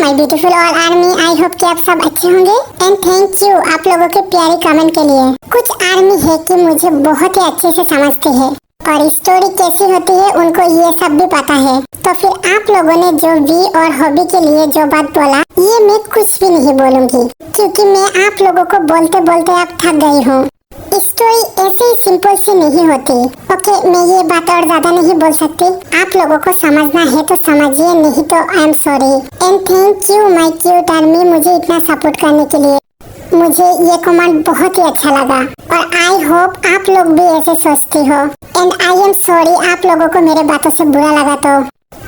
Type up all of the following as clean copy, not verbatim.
My beautiful all army, I hope कि आप सब अच्छे होंगे एंड थैंक यू आप लोगों के प्यारे कमेंट के लिए। कुछ आर्मी है कि मुझे बहुत ही अच्छे से समझते हैं और स्टोरी कैसी होती है उनको ये सब भी पता है। तो फिर आप लोगों ने जो वी और हॉबी के लिए जो बात बोला ये मैं कुछ भी नहीं बोलूंगी, क्योंकि मैं आप लोगों को बोलते बोलते अब थक गई हूँ। स्टोरी ऐसे ही सिंपल सी नहीं होती। ओके, मैं ये बात और ज्यादा नहीं बोल सकती। आप लोगों को समझना है तो समझिए, नहीं तो I am sorry and thank you my cute army मुझे इतना सपोर्ट करने के लिए। मुझे ये कमेंट बहुत ही अच्छा लगा और आई होप आप लोग भी ऐसे सोचते हो एंड आई एम सॉरी आप लोगों को मेरे बातों से बुरा लगा तो,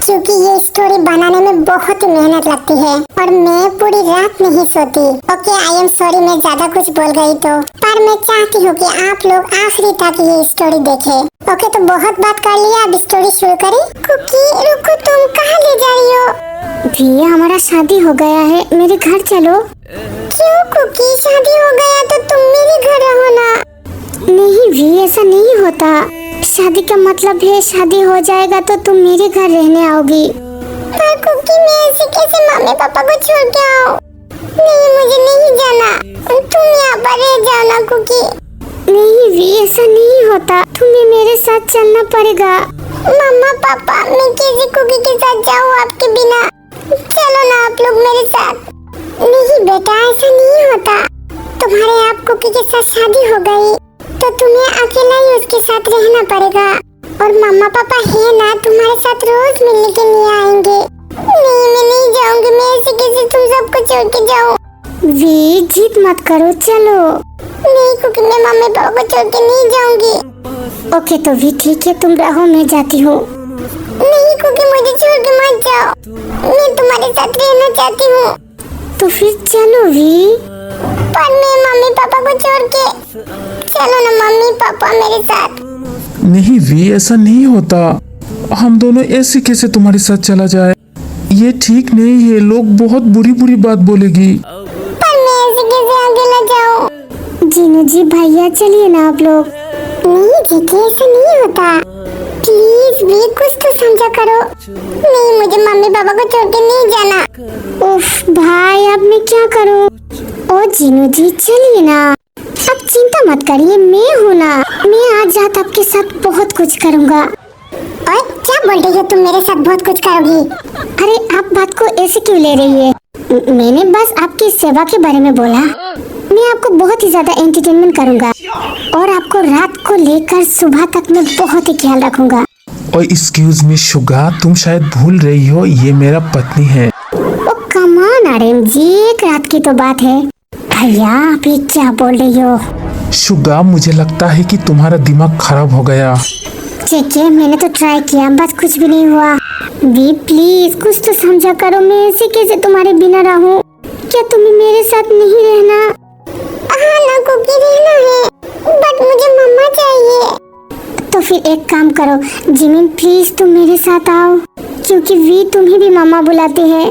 क्योंकि ये स्टोरी बनाने में बहुत ही मेहनत लगती है और मैं पूरी रात नहीं सोती। ओके, आई एम सॉरी मैं ज्यादा कुछ बोल गई तो, पर मैं चाहती हूँ कि आप लोग आखिरी तक ये स्टोरी देखें। ओके, तो बहुत बात कर लिया, अब स्टोरी शुरू करें। कुकी रुको, तुम कहाँ ले जा रही हो? भैया हमारा शादी हो गया है, मेरे घर चलो। क्यों कुकी, शादी हो गया तो तुम मेरे घर रहो ना। नहीं भी, ऐसा नहीं होता। शादी का मतलब है शादी हो जाएगा तो तुम मेरे घर रहने आओगी। पर कुकी मैं ऐसे कैसे मम्मी पापा को छोड़ के आऊँ? नहीं, मुझे नहीं जाना, तुम यहाँ पर रह जाओ ना कुकी। नहीं भी, ऐसा नहीं होता, तुम्हें मेरे साथ चलना पड़ेगा। मम्मा पापा मैं कैसे कुकी के साथ जाऊँ आपके बिना? चलो ना आप लोग मेरे साथ। नहीं बेटा, ऐसा नहीं होता। तुम्हारे आप कुकी के साथ शादी हो गई तो तुम्हें अकेला ही उसके साथ रहना पड़ेगा और मम्मा पापा है ना तुम्हारे साथ रोज मिलने के लिए आएंगे। नहीं, मैं नहीं जाऊंगी, मैं ऐसे कैसे तुम सबको छोड़ के जाऊँ? वी जिद मत करो, चलो। नहीं कुकी, मैं मम्मी पापा को छोड़ के नहीं जाऊंगी। ओके तो भी ठीक है, तुम रहो, मैं जाती हूँ। नहीं कुकी, मुझे छोड़ के मत जाओ, मैं तुम्हारे साथ रहना चाहती हूँ। तो फिर चलो वी। पर मैं मम्मी पापा को छोड़ के, चलो ना मम्मी पापा मेरे साथ। नहीं वी, ऐसा नहीं होता। हम दोनों ऐसे कैसे तुम्हारे साथ चला जाए? ये ठीक नहीं है, लोग बहुत बुरी बुरी बात बोलेगी। पर मैं ऐसे कैसे अकेला जाऊँ? जीनू जी भैया चलिए ना आप लोग। नहीं जीती, ऐसे नहीं होता, प्लीज भी कुछ तो समझा करो। नहीं, मुझे मम्मी पापा को छोड़ के नहीं जाना। उफ भाई, अब मैं क्या करूँ? ओ जीनू जी चलिए ना, अब चिंता मत करिए, मैं हूँ ना, मैं आज रात आपके साथ बहुत कुछ करूँगा। ओए, क्या बोल रही हो तुम? मेरे साथ बहुत कुछ करोगी? अरे आप बात को ऐसे क्यों ले रही है? मैंने बस आपकी सेवा के बारे में बोला। मैं आपको बहुत ही ज्यादा एंटरटेनमेंट करूँगा और आपको रात को लेकर सुबह तक मैं बहुत ही ख्याल रखूँगा। और एक्सक्यूज मी शुगा, तुम शायद भूल रही हो, ये मेरा पत्नी है। ओ कम ऑन आर्यन जी, एक रात की तो बात है। भैया आप ये क्या बोल रही हो? शुगा, मुझे लगता है कि तुम्हारा दिमाग खराब हो गया। चेचे, मैंने तो ट्राई किया, बस कुछ भी नहीं हुआ। वी प्लीज कुछ तो समझा करो, मैं ऐसे कैसे तुम्हारे बिना रहूं? क्या तुम्हें मेरे साथ नहीं रहना? हाँ ना कुकी, रहना है, बट मुझे मम्मा चाहिए। तो फिर एक काम करो जिमिन, प्लीज तुम मेरे साथ आओ, क्योंकि वी तुम्हें भी मम्मा बुलाते हैं।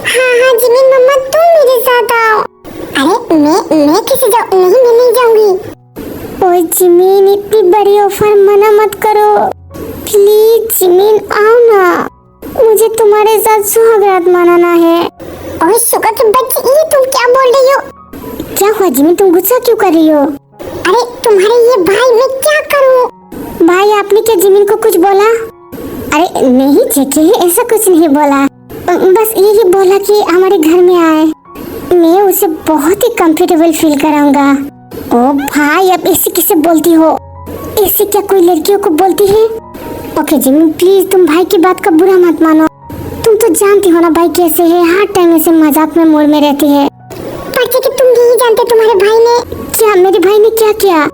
हाँ हाँ जिमिन मम्मा, तुम मेरे साथ आओ। अरे मैं कैसे जाऊँ? नहीं, मैं नहीं जाऊंगी। ओए जिमिन, इतनी बड़ी ऑफर मना मत करो, प्लीज जिमिन आओ ना, मुझे तुम्हारे साथ सुहागरात मनाना है। ओए सुगा के बच्चे, ये तुम क्या बोल रही हो? क्या हुआ जिमिन, तुम गुस्सा क्यों कर रही हो? अरे तुम्हारे ये भाई, मैं क्या करूँ? भाई आपने क्या जिमिन को कुछ बोला? अरे नहीं चेचे, ऐसा कुछ नहीं बोला, बस यही बोला कि हमारे घर में आए, मैं उसे बहुत ही कंफर्टेबल फील कराऊंगा। ओ भाई, अब ऐसे कैसे बोलती हो? ऐसे क्या कोई लड़कियों को बोलती है? ओके जिमिन प्लीज तुम भाई की बात का बुरा मत मानो, तुम तो जानती हो ना भाई कैसे है, हर टाइम ऐसे मजाक में मूड में रहती है। पर कि तुम नहीं जानते तुम्हारे भाई ने क्या, मेरे भाई ने क्या किया?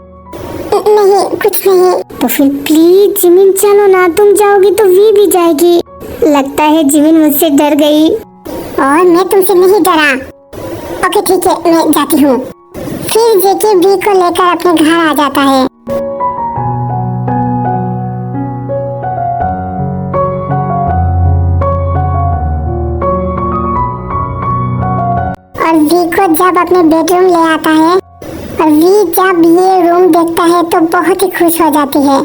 नहीं, कुछ नहीं। तो फिर प्लीज जिमिन चलो ना, तुम जाओगी तो वी भी जाएगी। लगता है जिमिन मुझसे डर गई। और मैं तुमसे नहीं डरा। ओके ठीक है, मैं जाती हूँ। फिर जेके बी को लेकर अपने घर आ जाता है और वी को जब अपने बेडरूम ले आता है और वी जब ये रूम देखता है तो बहुत ही खुश हो जाती है।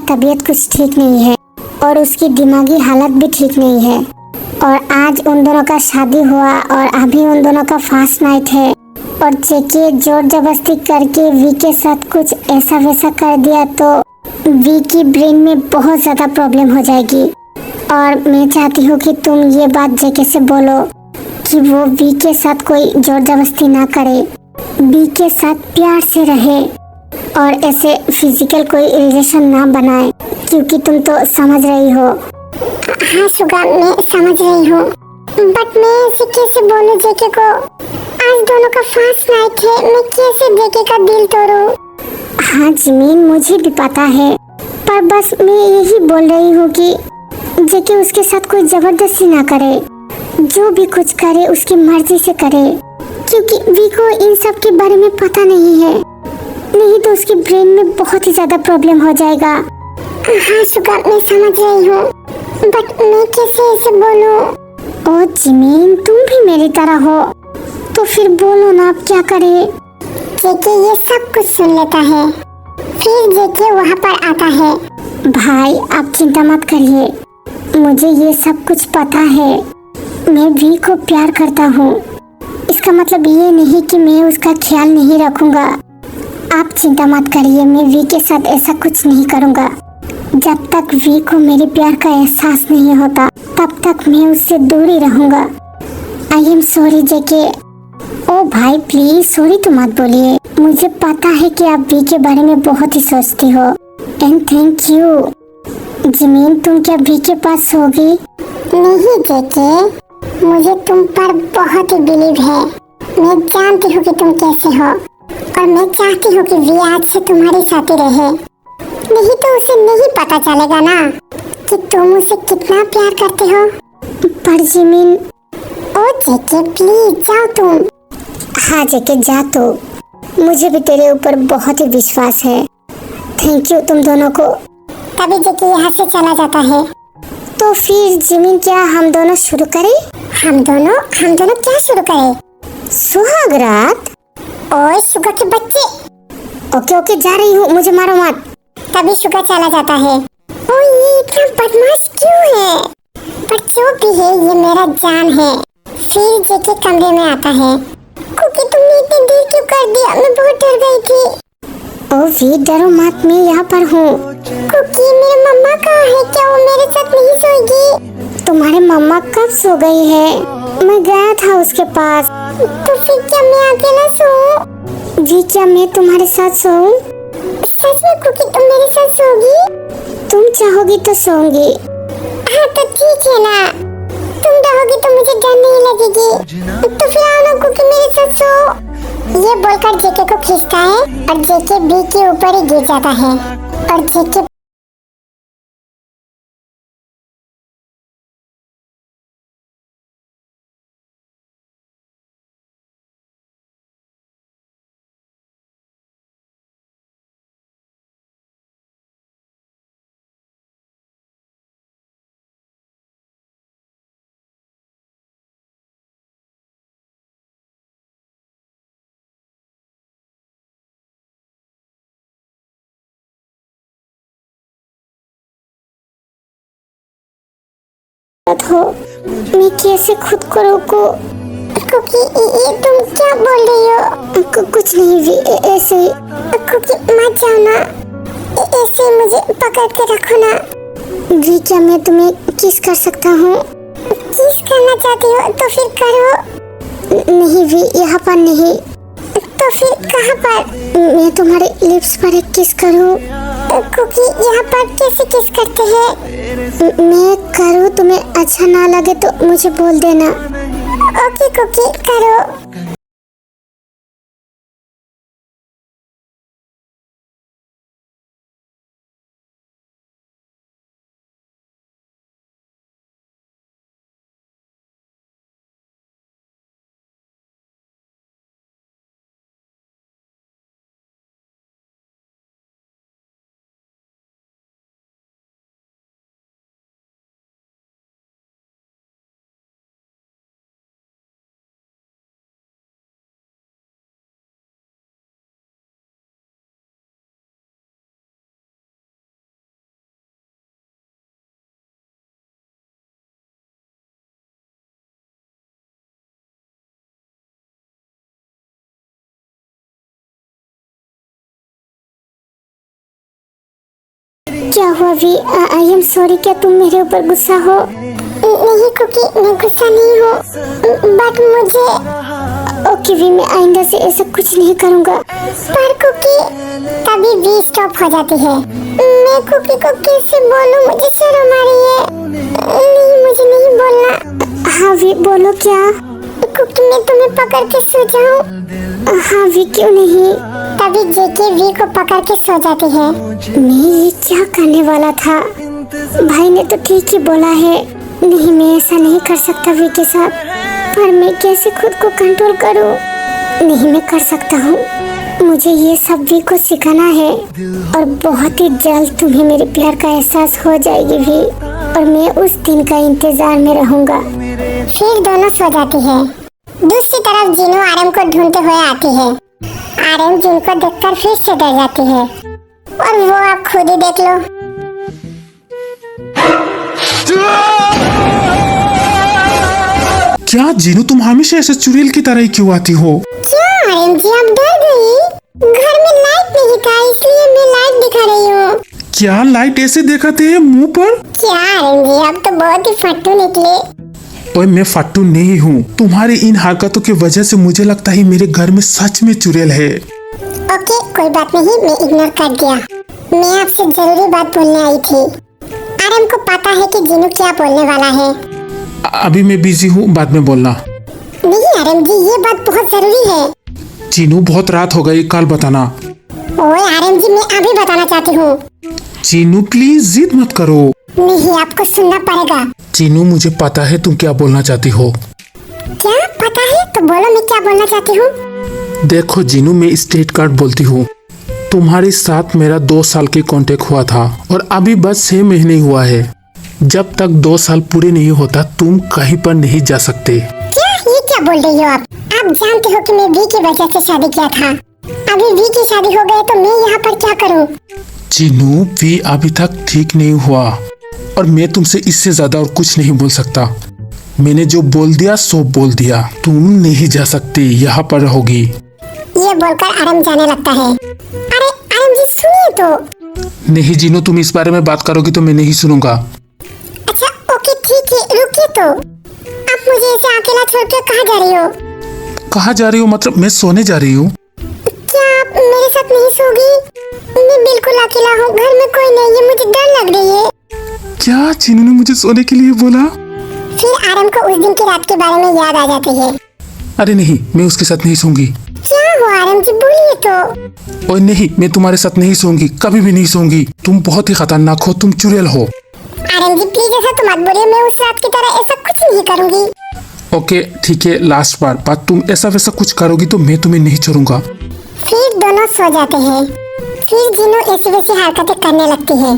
तबीयत कुछ ठीक नहीं है और उसकी दिमागी हालत भी ठीक नहीं है। और आज उन दोनों का शादी हुआ और अभी उन दोनों का फास्ट नाइट है और जेके जोर जबरदस्ती करके वी के साथ कुछ ऐसा वैसा कर दिया तो वी की ब्रेन में बहुत ज्यादा प्रॉब्लम हो जाएगी। और मैं चाहती हूँ कि तुम ये बात जेके से बोलो कि वो वी के साथ कोई जोर जबरदस्ती ना करे, वी के साथ प्यार से रहे और ऐसे फिजिकल कोई रिलेशन ना बनाए, क्योंकि तुम तो समझ रही हो। हाँ सुगा, मैं समझ रही हूँ, बट मैं इसे कैसे बोलूं जेके को? आज दोनों का फास्ट नाइट है, मैं कैसे जेके का दिल तोड़ूं? हाँ जिमीन, मुझे भी पता है, पर बस मैं यही बोल रही हूँ कि जेके उसके साथ कोई जबरदस्ती ना करे, जो भी कुछ करे उसकी मर्जी से करे, क्योंकि वी को इन सब के बारे में पता नहीं है, नहीं तो उसके ब्रेन में बहुत ही ज्यादा प्रॉब्लम हो जाएगा। हाँ सुगा, मैं समझ रही हूँ, बट मैं कैसे इसे बोलूं? ओ जिमीन, तुम भी मेरी तरह हो, तो फिर बोलो ना, अब क्या करे? जेके ये सब कुछ सुन लेता है, फिर जेके वहाँ पर आता है। भाई आप चिंता मत करिए, मुझे ये सब कुछ पता है, मैं वी को प्यार करता हूँ, इसका मतलब ये नहीं कि मैं उसका ख्याल नहीं रखूंगा। आप चिंता मत करिए, मैं वी के साथ ऐसा कुछ नहीं करूँगा। जब तक वी को मेरे प्यार का एहसास नहीं होता तब तक मैं उससे दूर ही रहूंगा। आई एम सॉरी जेके। ओ भाई प्लीज सॉरी तो मत बोलिए, मुझे पता है कि आप वी के बारे में बहुत ही सोचती हो। And thank you. जिमीन, तुम क्या वी के पास सोगी? नहीं जेके, मुझे तुम पर बहुत ही बिलीव है, मैं जानती हूँ कि तुम कैसे हो और मैं चाहती हूँ कि वी आज से तुम्हारे साथ ही रहे, नहीं तो उसे नहीं पता चलेगा ना कि तुम उसे कितना प्यार करते हो। पर जिमीन। ओ जेके प्लीज जाओ तुम। हाँ जेके जा तो, मुझे भी तेरे ऊपर बहुत ही विश्वास है। थैंक यू तुम दोनों को। तभी जेके यहाँ से चला जाता है। तो फिर जिमीन, क्या हम दोनों शुरू करें? हम दोनों क्या शुरू करें? सुहाग रात? ओए सुगा के बच्चे। ओके ओके, जा रही हूँ, मुझे मारो मत। तभी सुगा चला जाता है। ओ ये इतना बदमाश क्यों है? पर जो भी है ये मेरा जान है। फिर जेके कमरे में आता है। कुकी तुमने इतनी देर क्यों कर दिया? मैं बहुत डर गई थी। ओ वी डरो मत, मैं यहाँ पर हूँ। कुकी मेरे मम्मा कहाँ है? क्या वो मेरे साथ नहीं सोएगी? तुम्हारे मम्मा कब सो गई है? मैं गया था उसके पास। तो फिर क्या मैं अकेला सोऊं? जी क्या मैं तुम्हारे साथ सोऊं? सच में कुकी तुम मेरे साथ सोगी? तुम चाहोगी तो सोऊंगी। हाँ तो ठीक है ना, तुम रहोगी तो मुझे डर नहीं लगेगी। तो फिर आओ ना कुकी मेरे साथ सो। ये बोलकर जेके को खींचता है और जेके बी के ऊपर ही गिर जाता है और जेके हो, मैं कैसे खुद को रोकूं? कुकी ये तुम क्या बोल रही हो? कुछ नहीं वी, ऐसे ही। कुकी मत जाओ ना, ऐसे ही मुझे पकड़ के रखो ना। वी क्या मैं तुम्हें किस कर सकता हूँ? किस करना चाहती हो तो फिर करो। नहीं वी, यहाँ पर नहीं। तो फिर कहाँ पर? मैं तुम्हारे लिप्स पर एक किस करूँ? कुकी यहाँ पर कैसे किस करते हैं? मैं करूँ, तुम्हें अच्छा ना लगे तो मुझे बोल देना। ओके कुकी करो। क्या हुआ वी? आई एम सॉरी, क्या तुम मेरे ऊपर गुस्सा हो? नहीं कुकी, मैं गुस्सा नहीं हूँ, बट मुझे। ओके वी, मैं आइंदा से ऐसा कुछ नहीं करूँगा। पर कुकी तभी वी स्टॉप हो जाती है। मैं कुकी को कैसे बोलूं, मुझे शर्म आ रही है। नहीं, मुझे नहीं बोलना। हाँ वी, बोलो क्या? कुकी मैं तुम्हें पकड़ के सो जाऊं? हाँ वी, क्यों नहीं? तभी जेके वी को पकड़ के सो जाती है। मैं ये क्या करने वाला था? भाई ने तो ठीक ही बोला है। नहीं, मैं ऐसा नहीं कर सकता वी के साथ। पर मैं कैसे खुद को कंट्रोल करूं? नहीं, मैं कर सकता हूँ। मुझे ये सब वी को सिखाना है और बहुत ही जल्द तुम्हें मेरे प्यार का एहसास हो जाएगी वी, और मैं उस दिन का इंतजार में रहूंगा। फिर दोनों सो जाती है। दूसरी तरफ जीनू आरम को ढूंढते हुए आती है। आरम जिन को देखकर फिर से डर जाती है, और वो आप खुद ही देख लो। क्या जीनू, तुम हमेशा ऐसे चुड़ैल की तरह ही क्यों आती हो? क्या आरम जी, आप डर गई? घर में लाइट नहीं था, इसलिए मैं लाइट दिखा रही हूँ। क्या लाइट ऐसे दिखाते हैं मुंह पर? क्या आरम जी, आप तो बहुत ही फट्टू निकले। ओए, मैं फट्टू नहीं हूँ। तुम्हारी इन हरकतों की वजह से मुझे लगता है मेरे घर में सच में चुड़ैल है। ओके, कोई बात नहीं, मैं इग्नोर कर दिया। मैं आपसे जरूरी बात बोलने आई थी। आरम को पता है कि जीनू क्या बोलने वाला है। अभी मैं बिजी हूँ, बाद में बोलना। नहीं आरम जी, ये बात बहुत जरूरी है। जीनू, बहुत रात हो गई, कल बताना। ओए आरम जी, मैं अभी बताना चाहती हूँ। जीनू प्लीज जिद मत करो। नहीं, आपको सुनना पड़ेगा। जीनू, मुझे पता है तुम क्या बोलना चाहती हो। क्या पता है? तो बोलो, मैं क्या बोलना चाहती हूँ। देखो जीनू, मैं स्टेट कार्ड बोलती हूँ। तुम्हारे साथ मेरा 2 साल के कांटेक्ट हुआ था और अभी बस 6 महीने हुआ है। जब तक 2 साल पूरे नहीं होता तुम कहीं पर नहीं जा सकते। क्या ये क्या बोल रही हो आप? आप जानते हो कि मैं वी की वजह से शादी किया था। अभी वी की शादी हो गई तो मैं यहाँ पर क्या करूँ? जीनू, वी अभी तक ठीक नहीं हुआ और मैं तुमसे इससे ज्यादा और कुछ नहीं बोल सकता। मैंने जो बोल दिया सो बोल दिया। तुम नहीं जा सकती, यहाँ पर रहोगी। ये बोलकर आरम जाने लगता है। अरे आरम जी, सुनिए तो। नहीं जीनू, तुम इस बारे में बात करोगी तो मैं नहीं सुनूंगा। अच्छा ओके ठीक है, रुकिए तो। आप मुझे ऐसे अकेला छोड़ के कहाँ जा रही हो? कहाँ जा रही हो मतलब? मैं सोने जा रही हूँ। क्या आप मेरे साथ नहीं सोगी? मैं बिल्कुल अकेला हूँ, घर में कोई नहीं है, मुझे डर लग रही है। क्या जीनू ने मुझे सोने के लिए बोला? फिर आरम को उस दिन की रात के बारे में याद आ जाती है। अरे नहीं, मैं उसके साथ नहीं सोऊंगी। क्या हुआ आरम जी, बोलिए तो। ओए नहीं, मैं तुम्हारे साथ नहीं सोऊंगी, कभी भी नहीं सोऊंगी। तुम बहुत ही खतरनाक हो, तुम चुड़ैल हो। आरम जी प्लीज ऐसा तो मत बोलिए, मैं उस रात की तरह ऐसा कुछ नहीं करूँगी। ओके ठीक है, लास्ट बार तुम ऐसा वैसा कुछ करोगी तो मैं तुम्हें नहीं छोड़ूंगा। फिर दोनों सो जाते हैं। फिर जीनू ऐसी वैसी हरकतें करने लगती है।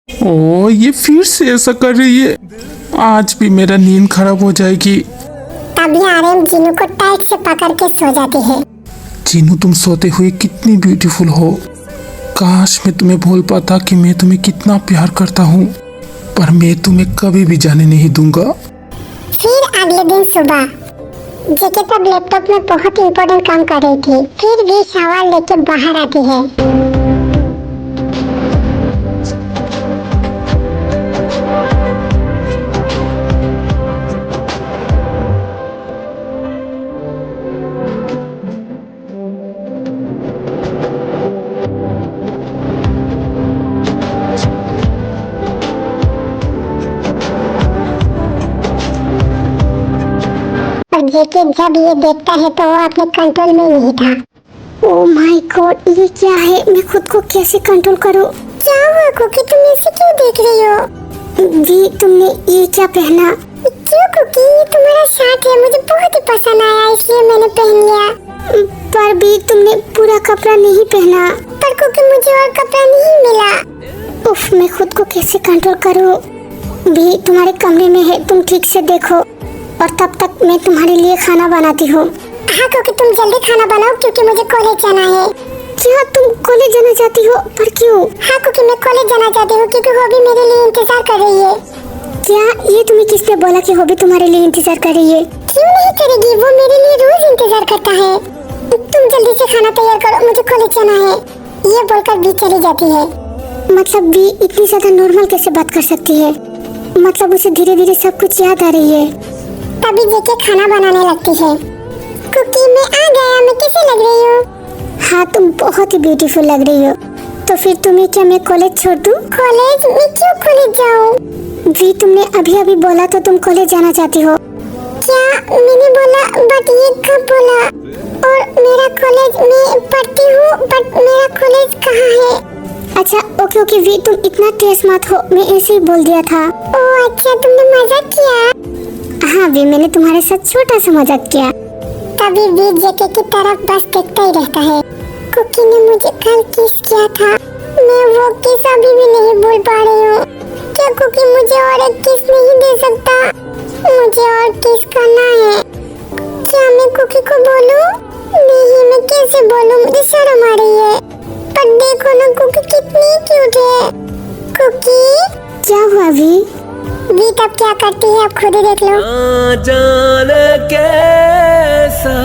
ओ, ये फिर से ऐसा कर रही है। आज भी मेरा नींद खराब हो जाएगी। तभी आरम जीनू को टाइट से पकड़ के सो जाती है। जीनू, तुम सोते हुए कितनी ब्यूटीफुल हो। काश मैं तुम्हें बोल पाता कि मैं तुम्हें कितना प्यार करता हूँ, पर मैं तुम्हें कभी भी जाने नहीं दूंगा। फिर अगले दिन सुबह जेके तब लैपटॉप में बहुत इम्पोर्टेंट काम कर रही थी। फिर भी सवाल लेके बाहर आती है। जेके जब ये देखता है तो वो अपने कंट्रोल में नहीं था। ओह माय गॉड, ये क्या है? मैं खुद को कैसे कंट्रोल करूं? क्या हुआ कुकी, तुम ऐसे क्यों देख रही हो? जी, तुमने ये क्या पहना? क्यों कुकी, ये तुम्हारा शर्ट है, मुझे बहुत ही पसंद आया इसलिए मैंने पहन लिया। पर भी तुमने पूरा कपड़ा नहीं पहना। पर कुकी मुझे और कपड़ा नहीं मिला। उफ, मैं खुद को कैसे कंट्रोल करूं? भी तुम्हारे कमरे में है, तुम ठीक से देखो और तब तक मैं तुम्हारे लिए खाना बनाती हूँ। हाँ क्योंकि तुम जल्दी खाना बनाओ क्योंकि मुझे कॉलेज जाना है। क्या तुम कॉलेज जाना चाहती हो? पर क्यों? हाँ क्योंकि मैं कॉलेज जाना चाहती हूँ क्योंकि हॉबी मेरे लिए इंतजार कर रही है। क्या ये तुम्हें किसने बोला कि हॉबी तुम्हारे लिए इंतजार कर रही है? क्यों नहीं करेगी, वो मेरे लिए रोज इंतजार करता है। तुम जल्दी से खाना तैयार करो, मुझे कॉलेज जाना है। ये बोलकर भी चली जाती है। मतलब भी इतनी ज्यादा नॉर्मल कैसे बात कर सकती है? मतलब उसे धीरे धीरे सब कुछ याद आ रही है। तभी जेके खाना बनाने लगती है। कुकी मैं आ गया, मैं कैसे लग रही हूँ? हाँ तुम बहुत ही ब्यूटीफुल लग रही हो। तो फिर तुम्हें क्या मैं कॉलेज छोड़ दूँ? कॉलेज? मैं क्यों कॉलेज जाऊँ? जी तुमने अभी अभी बोला तो तुम कॉलेज जाना चाहती हो। क्या मैंने बोला? बट ये कब बोला? और मेरा कॉलेज मैं पढ़ती हूँ, बट मेरा कॉलेज कहाँ है? अच्छा ओके ओके वी तुम इतना तेज मत हो, मैं ऐसे ही बोल दिया था। ओह अच्छा, तुमने मजाक किया? हाँ वी मैंने तुम्हारे साथ छोटा सा मजाक किया। तभी वी जेके की तरफ बस देखता ही रहता है। कुकी ने मुझे कल किस किया था, मैं वो किस अभी भी नहीं भूल पा रही हूँ। क्या कुकी मुझे और एक किस नहीं दे सकता? मुझे और किस करना है। क्या मैं कुकी को बोलूं? नहीं, मैं कैसे बोलूं, मुझे शर्म आ रही है। पर देखो ना कुकी कितनी क्यूट है। कुकी क्या हुआ वी? वी तब क्या करती है आप खुद ही देख लो। जाने कैसा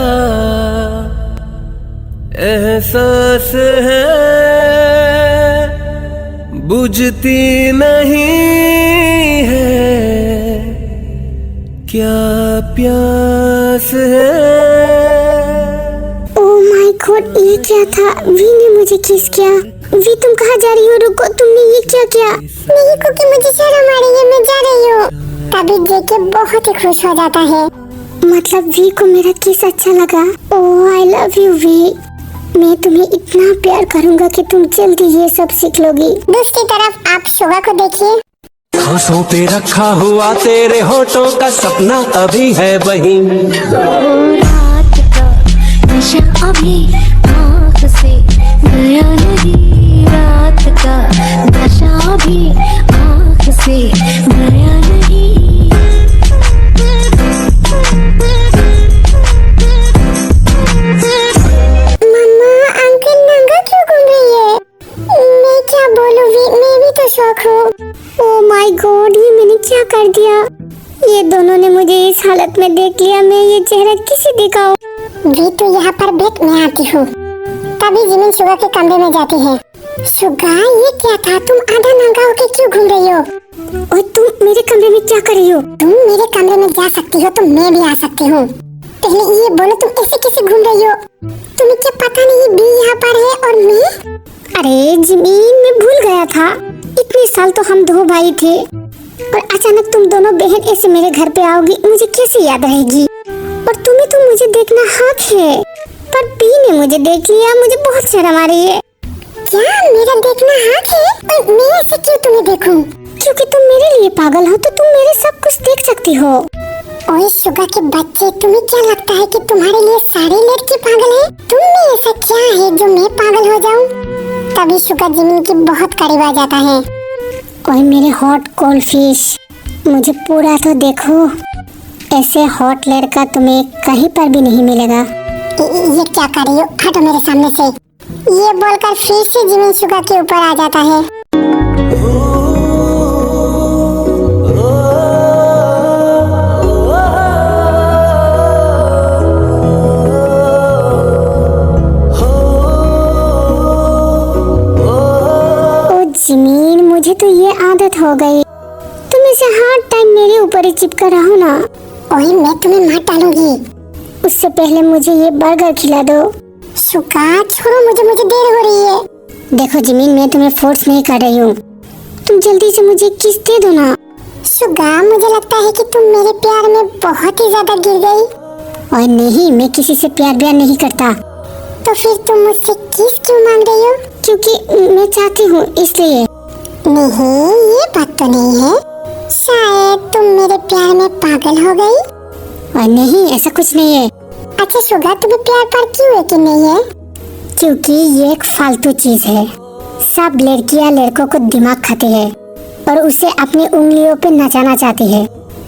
एहसास है, बुझती नहीं है, क्या प्यास है। ओह माय गॉड ये क्या था? वी ने मुझे किस किया। वी तुम कहाँ जा रही हो? रुको, तुमने ये क्या किया? नहीं कुकी मुझे शर्म आ रही है, मैं जा रही हूँ। तभी जेके बहुत ही खुश हो जाता है। मतलब वी को मेरा किस अच्छा लगा। ओह आई लव यू वी। मैं तुम्हें इतना प्यार करूंगा कि तुम जल्दी ये सब सीख लोगी। दूसरी तरफ आप शुगा को देखिए। होठों पे रखा हुआ तेरे होठों का सपना अभी है वही। रात का नशा अभी आँख से गया नहीं, रात का नशा अभी आँख से गया नहीं। मम्मा अंकल नंगा क्यों घूम रही है? मैं क्या बोलूं, मैं भी तो शौक हूँ। ओह माय गॉड ये मैंने क्या कर दिया? ये दोनों ने मुझे इस हालत में देख लिया। मैं ये चेहरा किसे दिखाऊं? भी तो यहाँ पर बैठ, मैं आती हूँ। तभी जिमिन शुगा के कमरे में जाती है। शुगा ये क्या था, तुम आधा नंगा होके क्यों घूम रही हो? और तुम मेरे कमरे में क्या कर रही हो? तुम मेरे कमरे में जा सकती हो तो मैं भी आ सकती हूँ। पहले ये बोलो तुम ऐसे कैसे घूम रही हो? तुम्हें क्या पता नहीं भी यहाँ पर है और मैं? अरे जिमीन मैं भूल गया था। इतने साल तो हम दो भाई थे और अचानक तुम दोनों बहन ऐसे मेरे घर पे आओगी, मुझे कैसे याद रहेगी? और तुम्हें तो मुझे देखना हक है, पर बी ने मुझे देख लिया। मुझे बहुत शर्म आ रही है। क्या मेरा देखना हक है? और मैं ऐसे क्यों तुम्हें देखूं? क्योंकि तुम मेरे लिए पागल हो तो तुम मेरे सब कुछ देख सकती हो। ओए शुगा के बच्चे, तुम्हें क्या लगता है कि तुम्हारे लिए सारे लड़के पागल हैं? तुम में ऐसा क्या है जो मैं पागल हो जाऊं? तभी शुगा जिमिन के बहुत करीब आ जाता है। ओए मेरे हॉट कोल्ड फिश, मुझे पूरा तो देखो। ऐसे हॉट लड़का तुम्हें कहीं पर भी नहीं मिलेगा। ये क्या कर रही हो? हटो मेरे सामने से। ये बोलकर फिर से जिमिन शुगा के ऊपर आ जाता है। जिमीन मुझे तो ये आदत हो गई, तुम ऐसे हर टाइम मेरे ऊपर ही चिपका रहो ना। ओए मैं तुम्हें मार डालूंगी। उससे पहले मुझे ये बर्गर खिला दो। शुगा छोड़ो मुझे देर हो रही है। देखो जिमीन मैं तुम्हें फोर्स नहीं कर रही हूँ, तुम जल्दी से मुझे किस दे दो ना। शुगा मुझे लगता है कि तुम मेरे प्यार में बहुत ही ज्यादा गिर गई। और नहीं, मैं किसी से प्यार नहीं करता। तो फिर तुम मुझसे किस क्यों मांग रही हो? क्योंकि मैं चाहती हूँ इसलिए। नहीं ये बात तो नहीं है, शायद तुम मेरे प्यार में पागल हो गई। और नहीं ऐसा कुछ नहीं है। अच्छा शुगा तुम्हें प्यार पर क्यों यकीन नहीं है? क्योंकि ये एक फालतू चीज है। सब लड़कियां लड़कों को दिमाग खाती है और उसे अपनी उंगलियों पे नचाना चाहती है।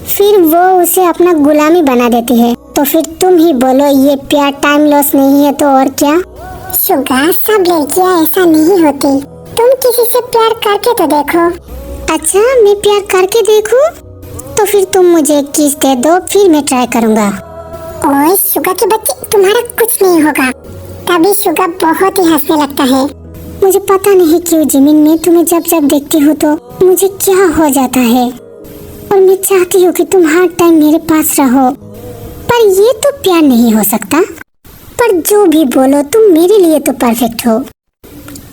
फिर वो उसे अपना गुलामी बना देती है। तो फिर तुम ही बोलो, ये प्यार टाइम लॉस नहीं है तो और क्या? शुगा, सब लड़कियां ऐसा नहीं होती। तुम किसी से प्यार करके तो देखो। अच्छा, मैं प्यार करके देखूं? तो फिर तुम मुझे एक किस दे दो, फिर मैं ट्राई करूंगा। ओए शुगा के बच्चे, तुम्हारा कुछ नहीं होगा। तभी शुगा बहुत ही हंसने लगता है। मुझे पता नहीं क्यों जिमिन, मैं तुम्हें जब जब देखती हूँ तो मुझे क्या हो जाता है, और मैं चाहती हूँ कि तुम हर टाइम मेरे पास रहो। पर ये तो प्यार नहीं हो सकता। पर जो भी बोलो, तुम मेरे लिए तो परफेक्ट हो।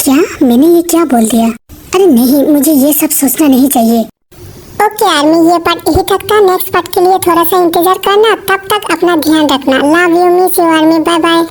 क्या मैंने ये क्या बोल दिया? अरे नहीं, मुझे ये सब सोचना नहीं चाहिए। ओके आर्मी, ये पार्ट यही तक था। नेक्स्ट पार्ट के लिए थोड़ा सा इंतजार करना। तब तक अपना ध्यान रखना। Love you, miss you army, bye bye.